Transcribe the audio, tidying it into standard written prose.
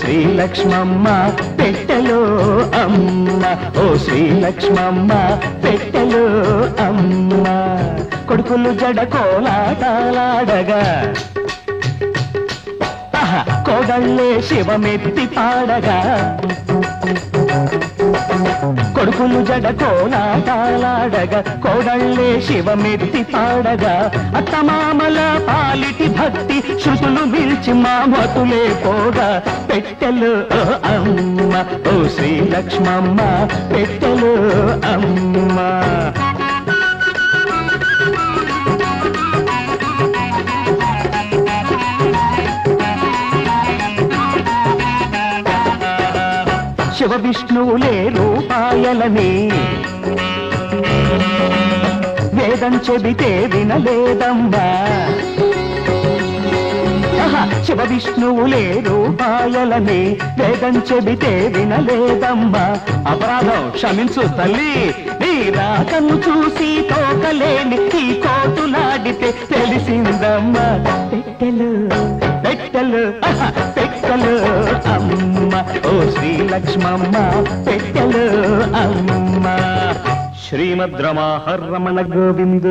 శ్రీలక్ష్మమ్మ పెట్టెలో అమ్మ, ఓ శ్రీలక్ష్మమ్మ పెట్టెలో అమ్మ. కొడుకులు జడ కోలాటాలాడగా కోడళ్ళే శివమెత్తి పాడగా, కొడుకులు జడ కోలాటాలాడగా కోడళ్ళే శివమెత్తి పాడగా, అత్తమామల పాలిటి భక్తి శృతులు మిల్చి మామతులే పోగా, పెట్టెలు అమ్మ, ఓ శ్రీలక్ష్మమ్మ పెట్టెలు అమ్మ. శివ విష్ణువులే రూపాయలని వేదం చెబితే వినలేదమ్మా, శివ విష్ణువులే రూపాయలని వేదం చెబితే వినలేదమ్మా. అపరాధం క్షమించు తల్లి, నీ రాకను చూసి తోకలేని ఈ కోటులాడితే తెలిసిందమ్మా. పెట్టెలు పెట్టెలు పెట్టెలు అమ్మ, ఓ శ్రీలక్ష్మమ్మ పెట్టెలు అమ్మ. శ్రీమద్ రమణ గోవింద.